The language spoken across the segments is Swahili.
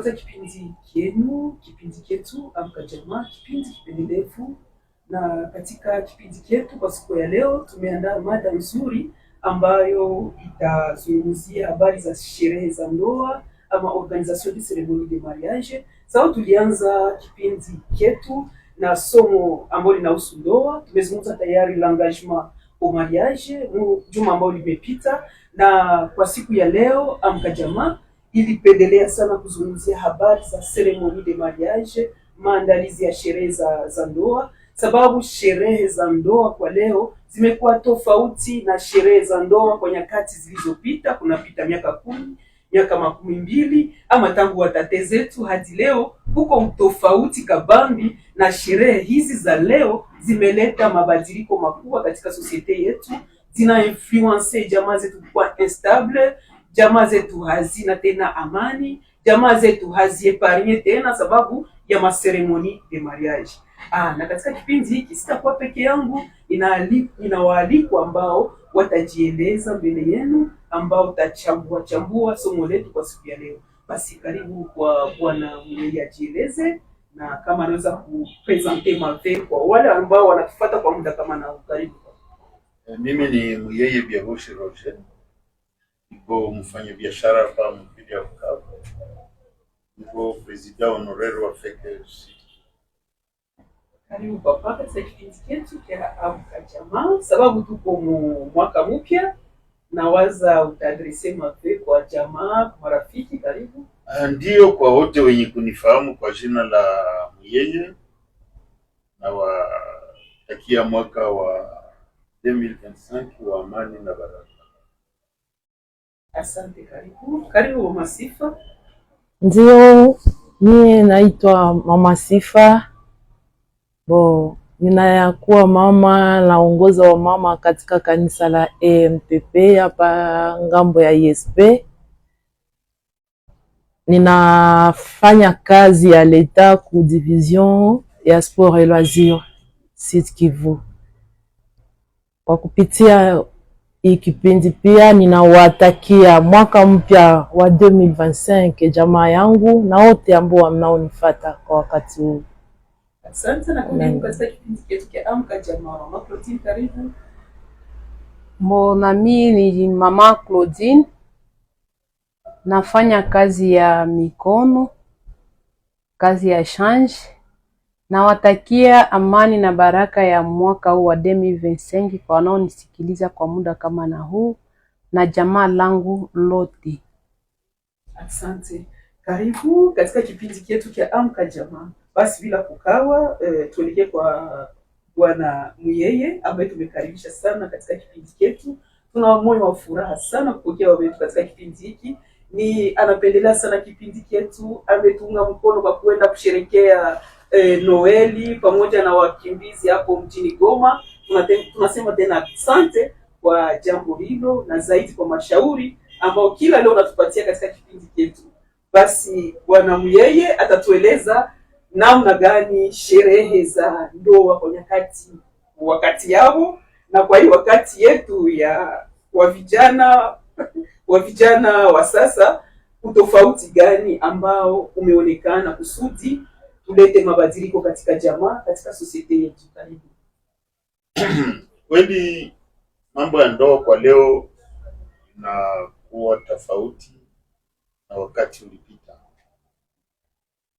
kufuata kipindi kienu, kipindi ketu Amka Jamaa, kipindi kipendelevu. Na katika kipindi chetu kwa siku ya leo tumeandaa mada nzuri ambayo itazungumzia habari za sherehe za ndoa ama organisation de ceremonie de mariage. Sawa, tulianza kipindi chetu na somo ambalo linahusu ndoa. Tumezungumza tayari l'engagement au mariage juma ambalo limepita, na kwa siku ya leo Amka Jamaa ilipendelea sana kuzungumzia habari za ceremonie de mariage, maandalizi ya sherehe za ndoa, sababu sherehe za ndoa kwa leo zimekuwa tofauti na sherehe za ndoa kwa nyakati zilizopita. Kunapita miaka 10, miaka 20 ama tangu watate zetu hadi leo, huko utofauti kabambi, na sherehe hizi za leo zimeleta mabadiliko makubwa katika societe yetu, zina influence jamaa zetu kuwa instable, jamaa zetu hazina tena amani, jamaa zetu haziepargne tena sababu ya maseremoni de mariage. Na katika kipindi hiki sitakuwa peke yangu, inawaalikwa ambao watajieleza mbele yenu, ambao utachambua somo letu kwa siku ya leo. Basi karibu kwa bwana mwenye ajieleze, na kama anaweza kupresente mave kwa wale ambao wanatufuata kwa muda kama na karibu. Mimi ni Muyeye Biagoshi Roger, niko mfanya biashara hapa mjini ya Bukavu, niko president honoraire wa FECES. Karibu papa katika kipindi chetu cha Amka Jamaa, sababu tuko mwaka mpya, na waza utaadrese mave kwa jamaa, kwa marafiki. Karibu. Ndio, kwa wote wenye kunifahamu kwa jina la Muyeye, na watakia mwaka wa 2025 wa amani na baraka. Asante, karibu Mama Sifa. Ndio, mie naitwa Mama Sifa. Ninakuwa mama, naongoza wa mama katika kanisa la EMPP hapa ngambo ya ISP. Ninafanya kazi ya leta ku division ya sport et loisir Sud Kivu. Kwa kupitia hii kipindi pia ninawatakia mwaka mpya wa 2025 jamaa yangu na wote ambao wanaonifuata kwa wakati huu. Asante na karibu katika kipindi chetu cha Amka Jamaa. Mama Claudine, karibu. Mon ami ni Mama Claudine. Nafanya kazi ya mikono, kazi ya change. Nawatakia amani na baraka ya mwaka huu wa 2025 kwa wanaonisikiliza kwa muda kama na huu, na jamaa langu lote. Asante. Karibu katika kipindi chetu cha Amka Jamaa. Basi bila kukawa, tuelekee kwa bwana Muyeye ambaye tumekaribisha sana katika kipindi chetu. Tuna moyo wa furaha sana kupokea wetu katika kipindi hiki. Ni anapendelea sana kipindi chetu, ametunga mkono kwa kuenda kusherekea Noeli pamoja na wakimbizi hapo mjini Goma. Tunasema tena asante kwa jambo hilo, na zaidi kwa mashauri ambao kila leo natupatia katika kipindi chetu. Basi bwana Muyeye atatueleza namna gani sherehe za ndoa kwa wakati yao na kwa hii wakati yetu ya wa vijana wa sasa, utofauti gani ambao umeonekana kusudi tulete mabadiliko katika jamaa, katika society yetu. Karibu. Kweli mambo ya ndoa kwa leo inakuwa tofauti na wakati ulipita,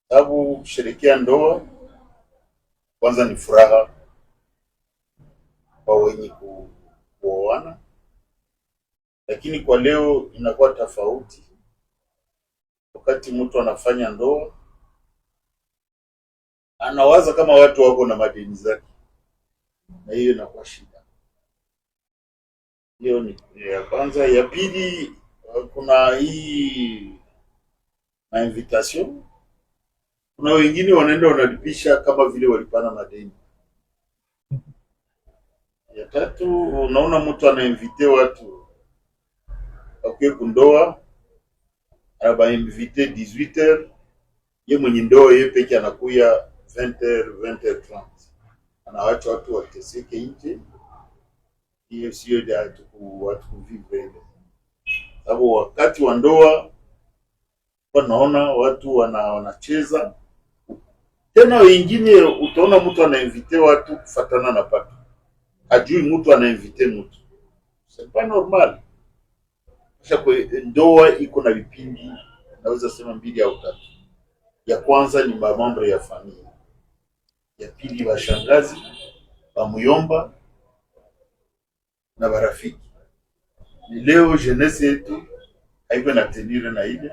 sababu kusherehekea ndoa kwanza ni furaha kwa wenye kuoana, lakini kwa leo inakuwa tofauti. Wakati mtu anafanya ndoa anawaza kama watu wako na madeni zake, na hiyo inakuwa shida. Hiyo ni ya kwanza. Ya pili, kuna hii na invitation. Kuna wengine wanaenda wanalipisha kama vile walipana madeni. Ya tatu, unaona mtu anainvite watu wakiwe kundoa, anabainvite 18h, ye mwenye ndoa ye peke anakuya 20h, 20h30. Anawacha watu wateseke nje. Hiyo sio ya watu kuvivre. Sababu wakati wa ndoa naona watu wanacheza tena. Wengine utaona mtu anainvite watu kufatana na pato, hajui mtu anainvite mtu. C'est pas normal. Kwa ndoa iko na vipindi, naweza sema 2 au 3. Ya kwanza ni mambo ya familia, ya pili bashangazi, bamuyomba na barafiki. Ni leo jeunesse yetu haiko na tenire na ile.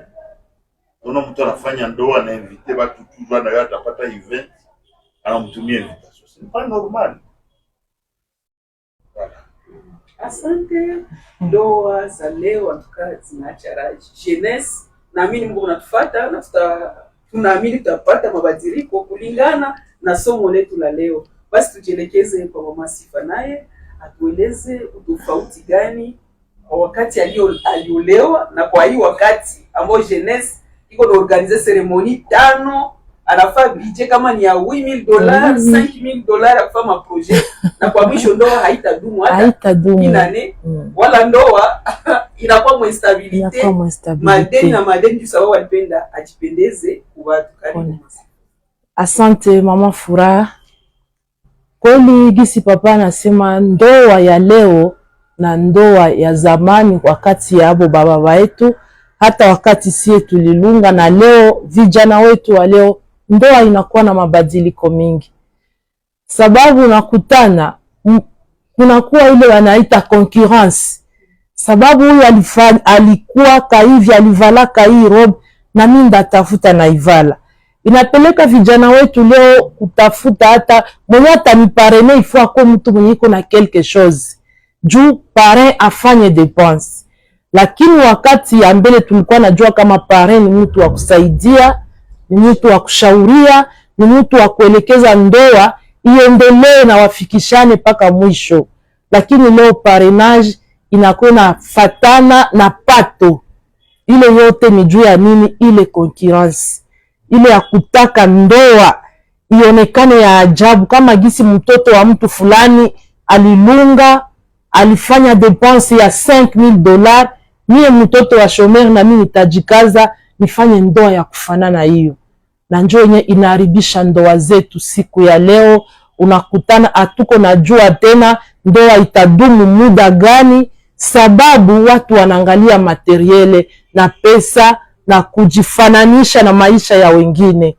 Kuna mtu anafanya ndoa na invite watu tu na yeye atapata event, anamtumia invitation. C'est pas normal. Asante. Ndoa za leo atuka zinaacha raji. Jeunesse, naamini Mungu anatufuata na tunaamini tutapata mabadiliko kulingana na somo letu la leo. Basi tujielekeze kwa Mama Sifa, naye atueleze utofauti gani kwa wakati aliolewa na kwa hii wakati ambao jeunesse iko na organize ceremony 5, anafaa budget kama ni ya $8,000 $5,000 ya kufanya projet, na kwa mwisho ndoa haitadumu hata inane wala ndoa inakuwa mwa instability, madeni tu sababu walipenda ajipendeze kwa watu. Karibu. Asante Mama Furaha. Kweli gisi papa anasema ndoa ya leo na ndoa ya zamani wakati ya abo baba wetu, hata wakati sie tulilunga, na leo vijana wetu wa leo, ndoa inakuwa na mabadiliko mingi. Sababu nakutana kunakuwa ile wanaita concurrence. Sababu huyu alikuwa kaivi, alivala kai robe, na mimi ndatafuta na ivala. Inapeleka vijana wetu leo kutafuta hata mwenye ataniparene ifo ako mtu mwenye iko na quelque chose, juu parrain afanye dépense. Lakini wakati ya mbele tulikuwa najua kama parrain ni mtu wa kusaidia, ni mtu wa kushauria, ni mtu wa kuelekeza ndoa iendelee na wafikishane paka mwisho. Lakini leo parrainage inakuwa na fatana na pato. Ile yote ni juu ya nini? Ile concurrence, ile ya kutaka ndoa ionekane ya ajabu, kama gisi mtoto wa mtu fulani alilunga, alifanya dépense ya $5,000, mie mtoto wa shomer na mimi nitajikaza nifanye ndoa ya kufanana hiyo. Na njoo yenye inaharibisha ndoa zetu siku ya leo. Unakutana hatuko najua tena ndoa itadumu muda gani, sababu watu wanaangalia materiele na pesa na kujifananisha na maisha ya wengine.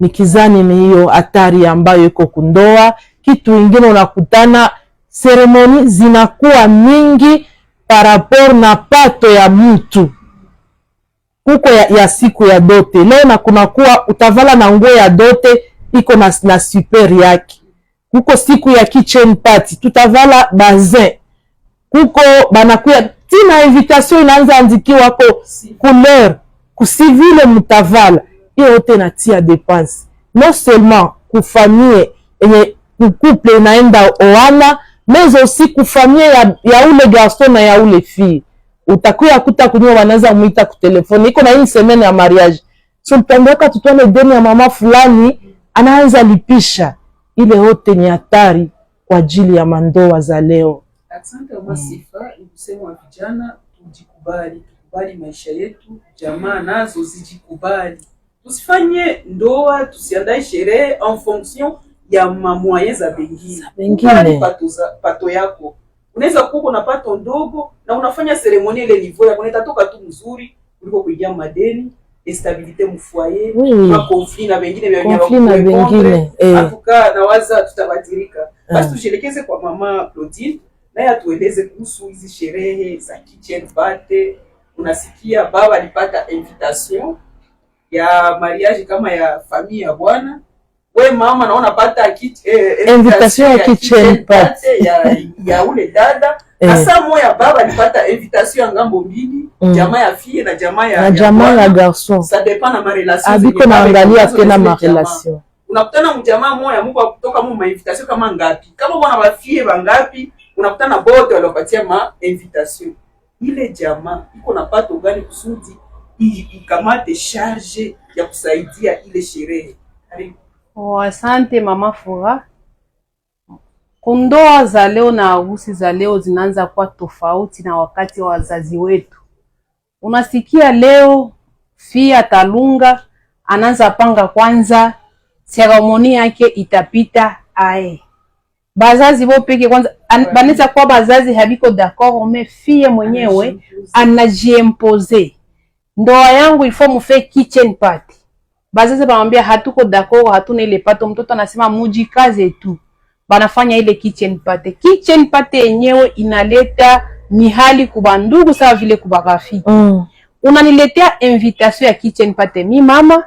Nikizani ni hiyo hatari ambayo iko kundoa. Kitu kingine unakutana seremoni zinakuwa mingi parapor na pato ya mtu. Kuko ya siku ya dote leo, na kunakuwa utavala na nguo ya dote iko na super yake. Kuko siku ya kitchen party tutavala bazin. Kuko banakuya tina invitation inaanza andikiwa ko couleur kusivile mutavala. Hiyo yote natia dépense. Non seulement kufamie enye couple inaenda oana, mais aussi kufamie ya ule garçon na ya ule fille. Utakuya kuta kunyo wanaanza muita ku telefoni, iko na hii semaine ya mariage. So mtandoka tutone deni ya mama fulani, anaanza lipisha. Ile yote ni hatari kwa ajili ya mandoa za leo. Asante Mama Sifa, ni kusema wa vijana tukubali maisha yetu, jamaa nazo zijikubali. Tusifanye ndoa, tusiandae sherehe en fonction ya moyens za bengine. Pato yako. Unaweza kuwa na pato ndogo na unafanya seremoni ile niveau yako itatoka tu mzuri kuliko kuingia madeni, instabilité mu foyer, conflit na bengine atuka na waza tutabadirika. Basi tujelekeze kwa Mama Claudine, naye atueleze kuhusu hizi sherehe za kitchen party. Unasikia baba alipata invitation ya mariage kama ya familia ya bwana. We mama naona pata invitation ya kitchen party ya ule dada. Asa moya baba alipata invitation ya ngambo mbili, jamaa ya fille na jamaa ya garçon. Ça dépend na ma relation. Abiko naangalia tena ma relation. Unakutana mjamaa moya Mungu kutoka mu invitation kama ngapi? Kama bwana wa fille bangapi, unakutana bote walopatia ma invitation. Ile jamaa iko na pato gani kusudi ikamate charge ya kusaidia ile sherehe? Karibu. Asante Mama Furaha. Kundoa za leo na harusi za leo zinaanza kuwa tofauti na wakati wa wazazi wetu. Unasikia leo fia talunga, anaanza panga kwanza seremoni yake itapita ae. Bazazi bo peke kwanza banaweza kuwa bazazi habiko d'accord, mais fie mwenyewe anajiempose. Ndoa yangu ifo mufe kitchen party. Bazazi banamwambia hatuko d'accord, hatuna ile pato, mtoto anasema mujikaze tu. Banafanya ile kitchen party. Kitchen party yenyewe inaleta mihali kuba ndugu sawa vile kuba rafiki. Unaniletea invitation ya kitchen party. Mi mama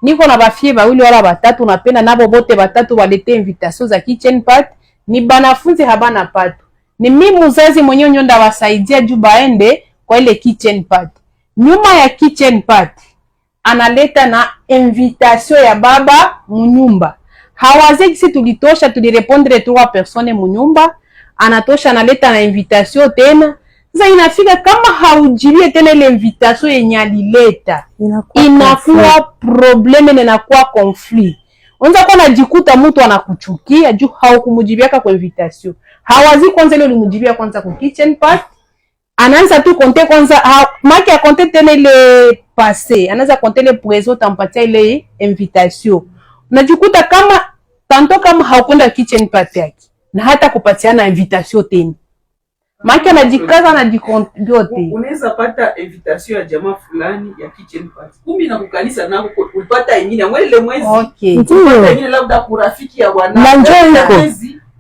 niko na bafie bawili wala batatu, napenda nabo bote batatu walete invitation za kitchen party. Ni banafunzi habana pato. Ni mimi mzazi mwenyewe nyonda wasaidia juu baende kwa ile kitchen party. Nyuma ya kitchen party analeta na invitation ya baba munyumba. Hawaze si tulitosha tulirepondre 3 personnes munyumba, anatosha analeta na invitation tena. Sasa inafika kama haujibie tena ile invitation yenye alileta, inakuwa probleme na inakuwa conflict. Unaweza kuwa najikuta mtu anakuchukia juu haukumujibiaka kwa invitation. Hawazi kwanza ile ulimujibia kwanza kwa kitchen party. Anaanza tu konte kwanza, maki akonte tena ile passé, anaanza konte ile présent tampatia ile invitation. Unajikuta kama tanto kama haukwenda kitchen party yake na hata kupatiana invitation tena. Maki anajikaza na jikondote. Unaweza pata invitation ya jamaa fulani ya kitchen party. Kumbe na kukanisa nako ulipata ingine mwele mwezi. Okay. Ulipata ingine labda kurafiki ya wana.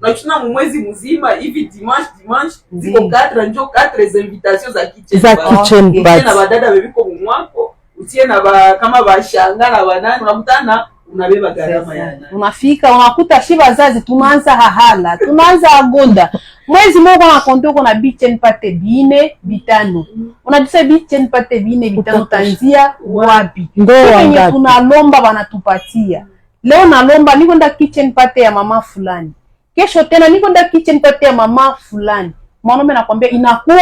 Na tuna mwezi mzima hivi dimanche ziko 4 njo 4 invitations za kitchen party. Na badada bebiko mwako, utie na kama bashanga na banani unakutana unabeba gharama yana. Unafika unakuta shi bazazi tunaanza hahala, tunaanza agonda. Mwezi mmoja na kontoko na kitchen party bine bitano. Unajisa kitchen party bine bitano tanzia wapi? Ndio tunalomba wanatupatia. Leo nalomba niko nda kitchen party ya mama fulani. Kesho tena niko nda kitchen party ya mama fulani. Mwanaume nakwambia inakuwa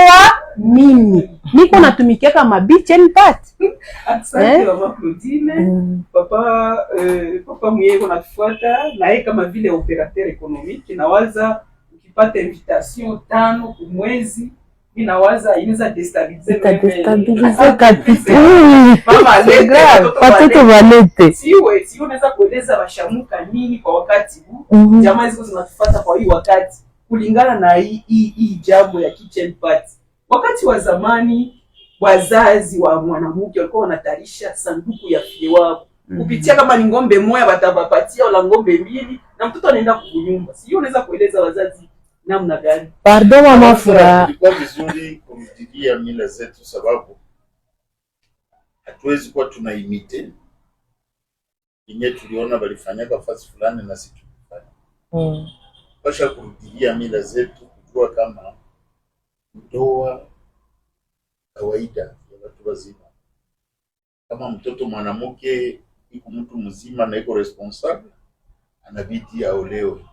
mimi. Niko natumikia kama kitchen party. Asante mama Claudine. Papa mwenyewe anatufuata na yeye kama vile operateur économique nawaza ukipata invitation 5 kwa mwezi inawaza inaweza destabiliser kabisa. Mama c'est grave. Watoto walete. Siwe unaweza kueleza bashamuka nini kwa wakati huu? Jamaa ziko zinatufuata kwa hii wakati kulingana na hii jambo ya kitchen party. Wakati wa zamani wazazi wa mwanamke walikuwa wanatarisha sanduku ya fie wao. Kupitia kama ni ngombe moja batabapatia wala ngombe mbili na mtoto anaenda kunyumba. Sio unaweza kueleza wazazi namna gani? Pardon mama Fura. Ilikuwa vizuri kumtilia mila zetu sababu hatuwezi kuwa tunaimite. Yenye tuliona walifanyaka fasi fulani na sisi tulifanya. Pasha kurudilia mila zetu kujua kama ndoa kawaida ya watu wazima. Kama mtoto mwanamke iko mtu mzima na iko responsable, anabidi aolewe.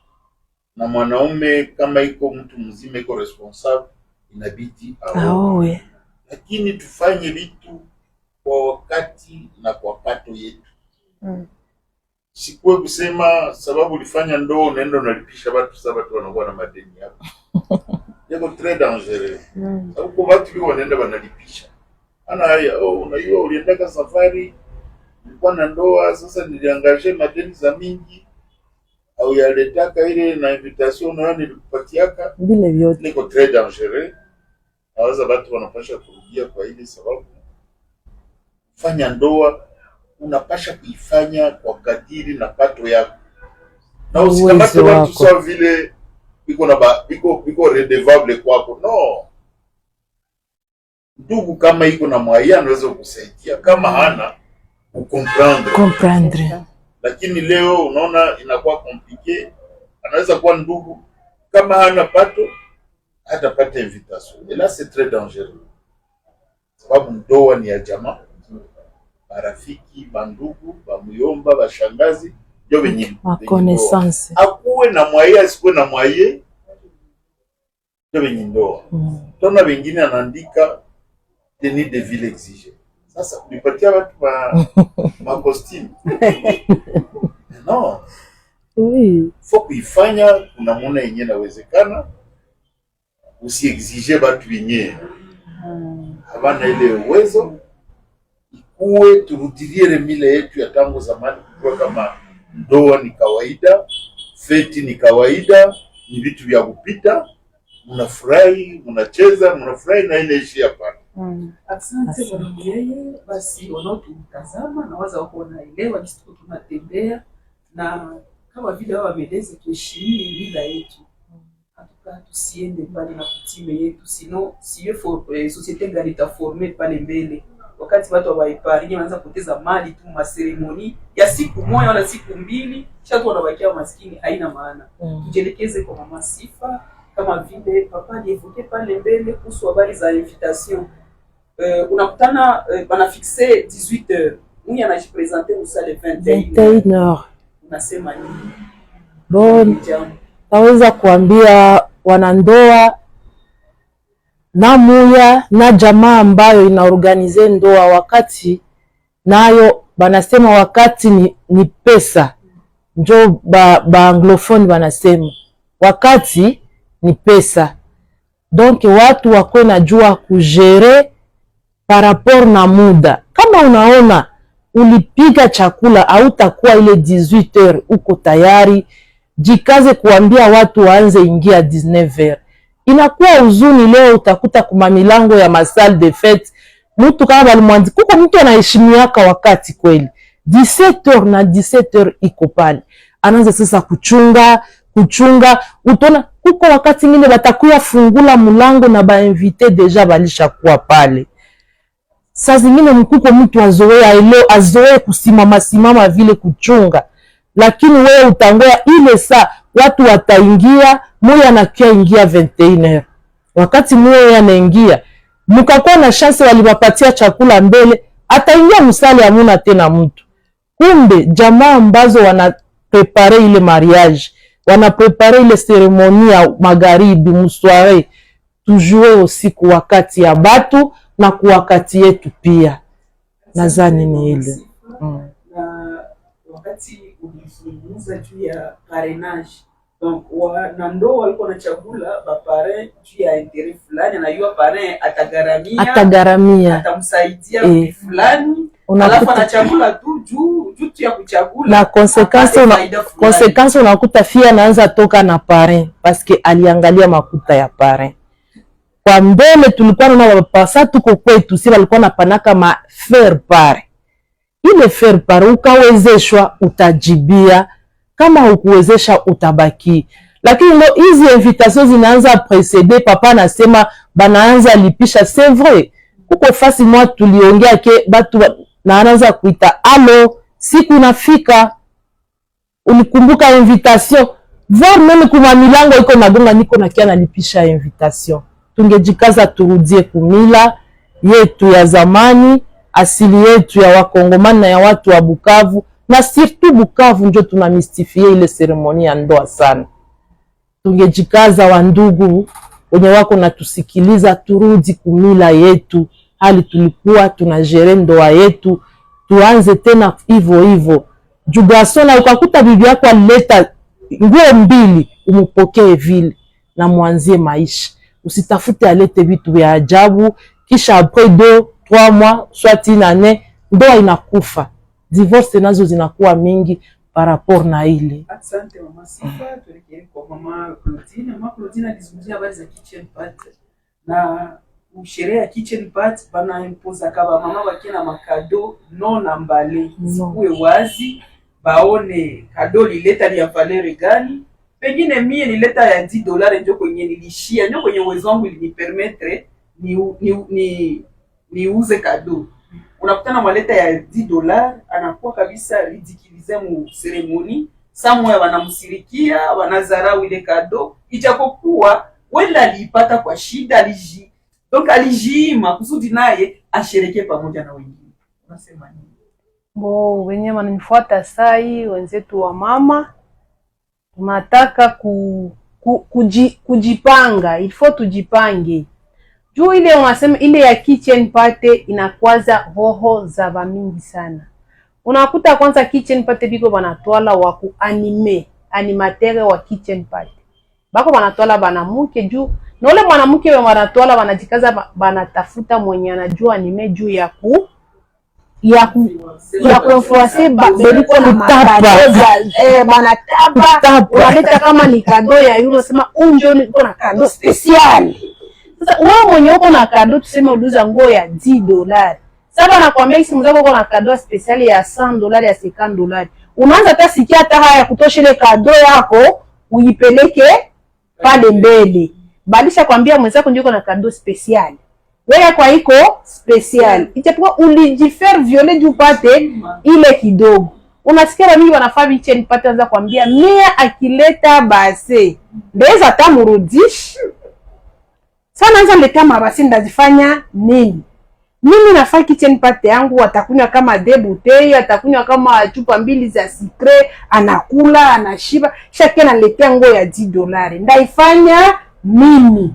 Na mwanaume kama iko mtu mzima iko responsable, inabidi aolewe. Lakini tufanye vitu kwa wakati na kwa pato yetu. Sikuwe kusema sababu ulifanya ndoa unaenda unalipisha watu sababu wanakuwa na madeni hapo. Yako très dangereux. Sababu kwa watu wao wanaenda wanalipisha. Unajua uliendaka safari ulikuwa na ndoa, sasa niliangaje madeni za mingi au yaletaka ile na invitation na nilikupatiaka vile vyote. Niko très dangereux. Hawaza watu wanapasha kurudia kwa ile sababu fanya ndoa unapasha kuifanya kwa kadiri na pato yako. Na usikamate watu sawa vile iko redevable kwako. No. Ndugu kama iko na mwaya anaweza kusaidia, kama hana comprendre. Lakini leo unaona inakuwa compliqué. Anaweza kuwa ndugu kama hana pato hatapata invitation. Et là c'est très dangereux. Sababu ndoa ni ya jamaa. Marafiki, bandugu, bamuyomba, bashangazi, ndio wenye connaissance. Akuwe na mwaya, asikuwe na mwaye, ndio wenye ndoa. Tuna wengine anaandika tenue de ville exige. Sasa ulipatia watu ma costume. No. Oui. Faut kuifanya kuna mwana yenye inawezekana. Usiexige watu wenyewe. Habana ile uwezo. kuwe turudilie mila yetu ya tangu zamani, kujua kama ndoa ni kawaida, feti ni kawaida, ni vitu vya kupita, mnafurahi, mnacheza, mnafurahi na inaishi hapa. Asante mwalimu yeye. Basi wanaotutazama na waza wako wanaelewa jinsi tunatembea, na kama vile wao wameleza, tuheshimie mila yetu, hatuka tusiende mbali na kutime yetu, sino siyo societe gani itaforme pale mbele, wakati watu wa epargne wanaanza kupoteza mali tu maseremoni ya siku moja wala siku mbili, kisha tu wanabakia maskini, haina maana. Tujelekeze kwa mama Sifa, kama vile papa aliyevuke pale mbele kuhusu habari za invitation. Unakutana bana fixe 18h, mwenye anajipresenter musale 21h. Unasema nini? Bon, naweza kuambia wanandoa na muya na jamaa ambayo inaorganize ndoa, wakati nayo banasema wakati ni pesa, njo ba anglophone banasema wakati ni pesa. Donc watu wako na jua kujere par rapport na muda. Kama unaona ulipiga chakula hautakuwa ile 18h, uko tayari, jikaze kuambia watu waanze ingia 19h. Inakuwa uzuni leo utakuta kuma milango ya masalle de fête mtu kama balimwandi, kuko mtu anaheshimiaka wakati kweli 17h na 17h iko pale, anaanza sasa kuchunga, utona kuko wakati ngine batakuya fungula mulango na ba invité deja balisha kuwa pale. Saa zingine mkuko mtu azoe kusimama vile kuchunga, lakini wewe utangoya ile saa watu wataingia, moya anakia ingia 21h. Wakati moya anaingia, mkakuwa na chance waliwapatia chakula mbele, ataingia msali hamuna tena mtu. Kumbe jamaa ambazo wanaprepare ile mariage, wanaprepare ile seremoni ya magharibi musware, tujue usiku wakati ya batu na kuwakati yetu pia. Nazani ni ile. Na wakati ulizungumza juu ya parrainage, donc wanandoa walikuwa na chakula ba parrain juu ya intérêt fulani, na yua parrain atagaramia atamsaidia fulani, alafu anachagula tu juu ya kuchagula, na consequence unakuta fia anaanza toka na parrain parce que aliangalia makuta ya parrain. Kwa mbele tulikuwa na wapasa tuko kwetu, si walikuwa napanaka ma faire part. Ile faire part ukawezeshwa utajibia, kama ukuwezesha utabaki. Lakini leo hizi invitation zinaanza précéder, papa nasema banaanza lipisha. C'est vrai, kuko fasi mwa tuliongea ke batu naanza kuita alo, siku nafika ulikumbuka invitation, voir meme kuma milango iko nagonga niko nakia nalipisha invitation. Tungejikaza turudie kumila yetu ya zamani, asili yetu ya Wakongomani na ya watu wa Bukavu, na surtout Bukavu njo tunamystifie ile seremoni ya ndoa sana. Tungejikaza wandugu wenye wako na tusikiliza, turudi kumila yetu, hali tulikuwa tunajere ndoa yetu, tuanze tena hivyo. Jugasona ukakuta bibi yako alileta nguo mbili, umupokee vile na mwanzie maisha. Usitafute alete vitu vya ajabu, kisha après 2-3 mois soit une année ndoa inakufa. Divorce nazo zinakuwa mingi par rapport na ile. Asante mama Sifa. Tuelekee kwa mama Claudine. Mama Claudine alizungumzia habari za kitchen party, na sherehe ya kitchen party bana impoza kaba mama wakina makado non ambale, sikuwe wazi baone kado lileta ya valeur gani. Pengine mie nileta ya $10 ndio kwenye nilishia, ndio kwenye uwezo wangu ilinipermettre ni uze kado. Unakutana mwaleta ya $10 anakuwa kabisa ridiculize mu ceremony, samwe wanamsirikia, wanazarau ile kado, ijapokuwa wenda alipata kwa shida, donc alijiima kusudi naye ashereke pamoja na wengine. Unasema nini? Wenye wananifuata sai, wenzetu wa mama, tunataka kujipanga, ilifo tujipange. Juu ile unasema ile ya kitchen party inakwaza roho za bamingi sana. Unakuta kwanza kitchen party biko banatwala wa animatere wa kitchen party. Bako banatwala banamuke juu, na ule mwanamke wa banatwala wanajikaza banatafuta mwenye anajua anime juu ya kuinfluencer beliko na matadoza bana tapa unaleta kama ni kado ya yule sema unjo niko na kado special. Sasa wewe mwenye uko na kado tuseme uliuza nguo ya $10. Sasa nakwambia simu zako uko na kado special ya $100 ya $50. Unaanza hata sikia hata haya kutosha ile kado yako uipeleke pale mbele. Balisha kwambia mwenzako ndio uko na kado special. Wewe kwa iko special. Ijapokuwa ulijifer violet upate ile kidogo. Unasikia mingi wanafaa biche nipate anza kwambia mia akileta base. Ndeza tamurudish. Sana anza leta mabasi ndazifanya nini? Mimi nafaa kitchen party yangu atakunywa kama debutei, atakunywa kama chupa 2 za secret, anakula, anashiba, shaka analetea nguo ya $10. Ndaifanya mimi.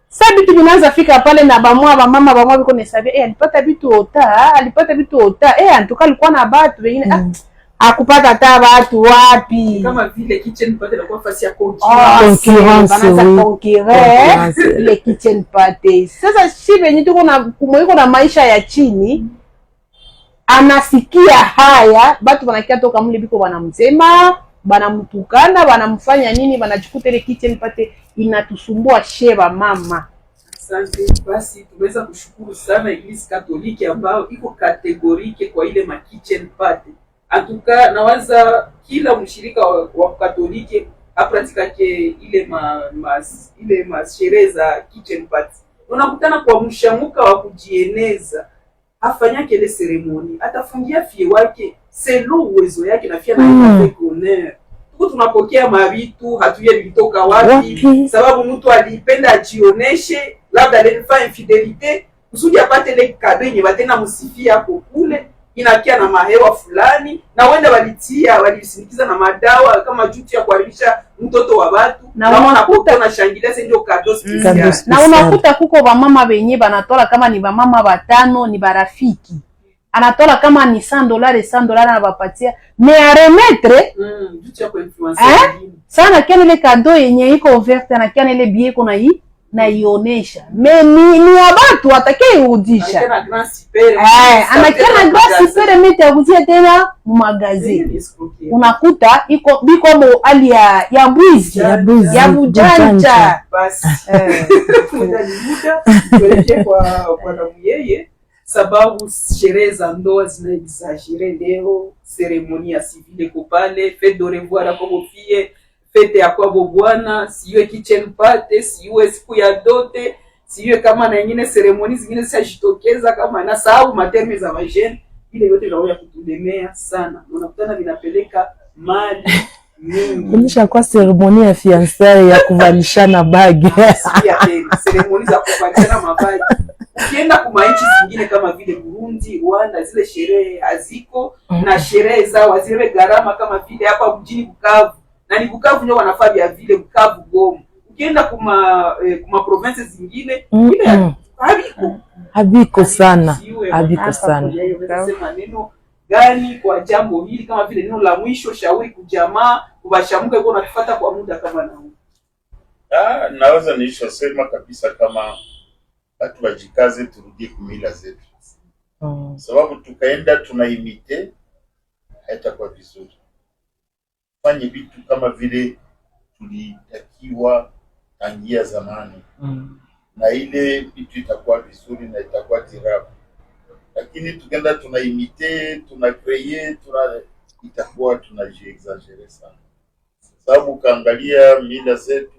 Sasa bitu binaanza fika pale na mama biko nesabia alipata bitu ota antuka alikuwa na batu wengine akupata hata watu wapi kama vile kitchen party inakuwa fasi ya concurrence ile kitchen party. Sasa shibe ni tuko na maisha ya chini, anasikia haya batu wanakia toka mle biko wanamsema, banamtukana, banamfanya nini, banachukua ile kitchen party inatusumbua sheba mama. Asante. Basi tumeweza kushukuru sana Eglise Katoliki ambao iko kategorike kwa ile ma kitchen party. Atuka nawaza kila mshirika wa Katoliki apratika ke ile masherehe za kitchen party. Unakutana kwa mshamuka wa kujieneza. Afanyake ile ceremony, atafungia fie wake selo uwezo yake na fia na avec honneur. Tunapokea mavitu hatuye vilitoka wapi, sababu mtu alipenda ajioneshe, labda alifanya infidelite kusudi apate ile kado yenye batena msifia hapo kule, inakia na mahewa fulani na wenda walisindikiza na madawa kama juti ya kuharibisha mtoto wa watu, na unakuta na shangilia sasa ndio kado special. Na unakuta kuko ba mama benye banatola kama ni ba mama batano ni barafiki, anatola kama ni $100 anabapatia mais a remettre jutia kwa influencer sana kiana ile kado yenye iko verte na kiana ile bie iko na ionesha mais ni wabatu atakaye urudisha ana grand super anakiana grand super mete akuzia tena mu magazine. Unakuta iko biko mo ali ya bwizi ya bujanja basi muda tuelekee kwa na yeye, sababu sherehe za ndoa zinaexagere leo, seremoni ya civile ko pale, fete de revoir kwa bofie, fete ya kwa bwana, siwe kitchen party, siwe siku ya dote, siwe kama na nyingine seremoni zingine zishajitokeza kama na sahau materme za majeni, ile yote inaoya kutulemea sana. Unakutana vinapeleka mali mingi. Kunisha kwa seremoni ya fiançailles ya kuvalishana bagi. Seremoni za kuvalishana mabagi. Ukienda kuma nchi zingine kama vile Burundi, Rwanda, zile sherehe haziko na sherehe zao zile gharama kama vile hapa mjini Bukavu. Na ni Bukavu ndio wanafaa vya vile Bukavu Goma. Ukienda kuma provinces zingine ile habiko sana. Sema neno gani kwa jambo hili kama vile neno la mwisho, shauri kujamaa, kubashamuka iko nafuata kwa muda kama na huu. Naweza nishasema kabisa kama watu wajikaze, turudie kumila zetu. Sababu tukaenda tunaimite haitakuwa vizuri. Fanye vitu kama vile tulitakiwa tangia zamani. Na ile vitu itakuwa vizuri na itakuwa tirabu. Lakini tukaenda tunaimite, tunacreye, itakuwa tunajiexagere sana. Sababu ukaangalia mila zetu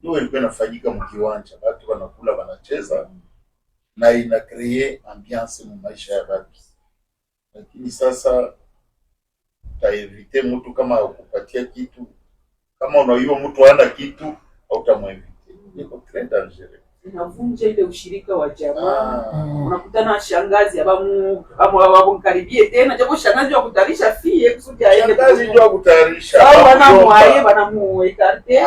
ndio ilikuwa inafanyika mkiwanja, watu wanakula wanacheza na ina create ambiance mu maisha ya watu. Lakini sasa taevite mtu kama ukupatia kitu, kama unaiwa mtu hana kitu hautamwevite, iko très dangereux. Inavunja ile ushirika wa jamaa. Unakutana shangazi abamu karibie tena, japo shangazi wa kutarisha fie kusudi aende kazi ndio kutarisha. Au banamuekarte.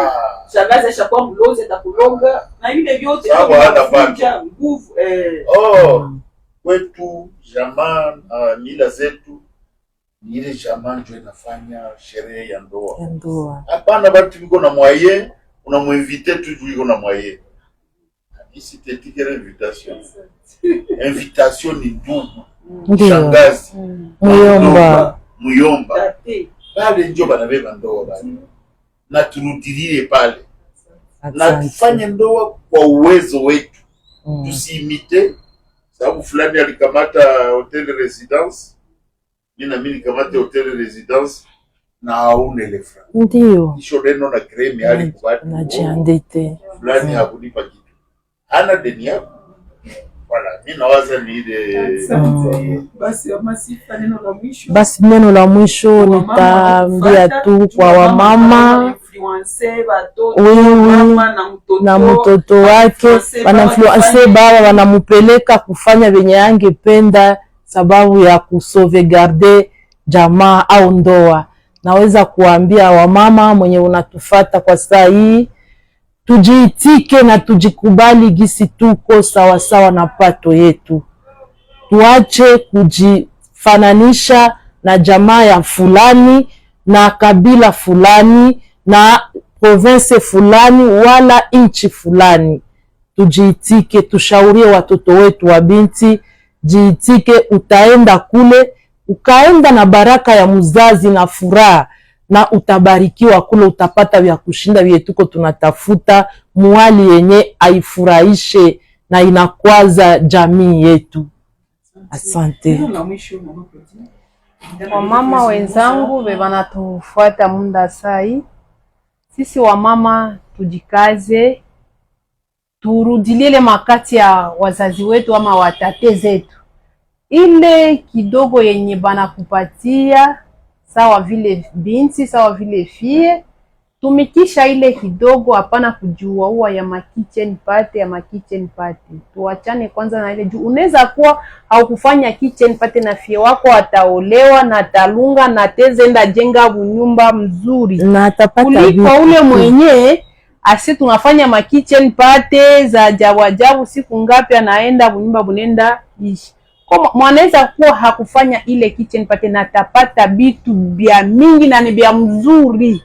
Shangazi ashakuwa mlozi atakulonga na ile vyote inavunja nguvu. Kwetu jamaa mila zetu ile jamaa ndio inafanya sherehe ya ndoa. Hapana watu biko na mwaye, unamuinvite tu biko na mwaye. Ici t'es invitation. Invitation ni ndugu. Ndio. shangazi, Muyomba. muyomba, pale ndio banabeba ndoa bali, na turudilie pale na tufanye ndoa kwa uwezo wetu, tusiimite sababu fulani alikamata hotel residence, mimi na mimi nikamata hotel residence na hauna ile fulani. Ndio. Kisho neno na kremi hali kubati na jiandete fulani hakunipa kitu, hana deni yako. Wala mimi nawaza ni ile basi neno la mwisho nitaambia tu kwa wamama wewe na mtoto wake wanainfluence baba, wanamupeleka kufanya venye angependa sababu ya kusauvegarder jamaa au ndoa. Naweza kuambia wamama mwenye unatufata kwa saa hii, tujiitike na tujikubali gisi tuko sawasawa na pato yetu. Tuache kujifananisha na jamaa ya fulani na kabila fulani na province fulani wala nchi fulani. Tujiitike, tushaurie watoto wetu wa binti, jiitike, utaenda kule, ukaenda na baraka ya mzazi na furaha, na utabarikiwa kule, utapata vya kushinda vile tuko tunatafuta, muhali yenye aifurahishe na inakwaza jamii yetu. Asante. Wamama wenzangu bebana tufuata muda sai, sisi wamama tujikaze, turudilile makati ya wazazi wetu ama watate zetu. Ile kidogo yenye bana kupatia sawa vile binti, sawa vile fie, tumikisha ile kidogo, hapana kujua uwa ya kitchen party. Tuachane kwanza na ile juu. Unaweza kuwa haukufanya kitchen party na fie wako ataolewa na talunga na tezenda jenga bunyumba mzuri na atapata kuliko ule mwenye asi tunafanya kitchen party za ajabu siku ngapi anaenda bunyumba bunenda ishi. Kwa mwanaweza kuwa hakufanya ile kitchen party na atapata bitu bia mingi na ni bia mzuri.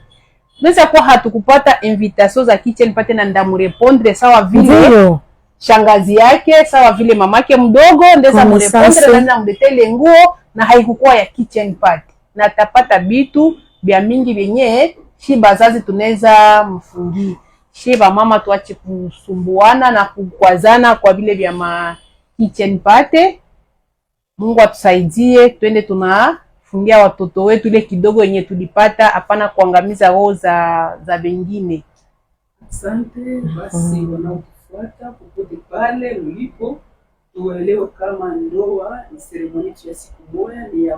Unaweza kuwa hatukupata invitation za kitchen party na ndamurepondre sawa vile shangazi yake, sawa vile mamake mdogo ndeza murepondre na mdetele nguo na haikukuwa ya kitchen party. Na atapata bitu bia mingi benye shi bazazi tunaweza mfungi. Shi ba mama tuache kusumbuana na kukwazana kwa vile vya kitchen party. Mungu atusaidie twende tunafungia watoto wetu ile kidogo yenye tulipata, hapana kuangamiza roho za wengine. Asante. Basi wanaofuata popote pale ulipo, tuelewe kama ndoa ni seremoni ya siku moja, ni ya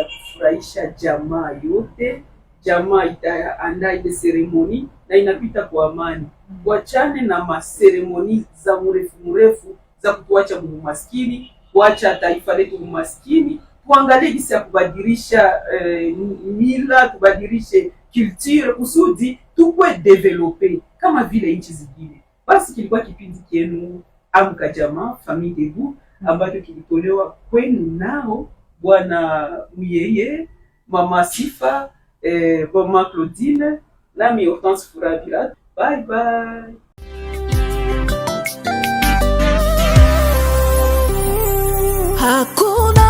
kufurahisha jamaa yote. Jamaa itaandaa ile seremoni na inapita kwa amani. Wachane na maseremoni za mrefu za kutuacha mumaskini, kuacha taifa letu umaskini. Tuangalie jinsi ya kubadilisha mila, tubadilishe culture kusudi tukwe develope kama vile nchi zingine. Basi kilikuwa kipindi kienu Amka Jamaa, Famille Debout, ambacho kilitolewa kwenu nao Bwana Muyeye, Mama Sifa, Mama Claudine, nami Hortense Furabira. Bye bye. Hakuna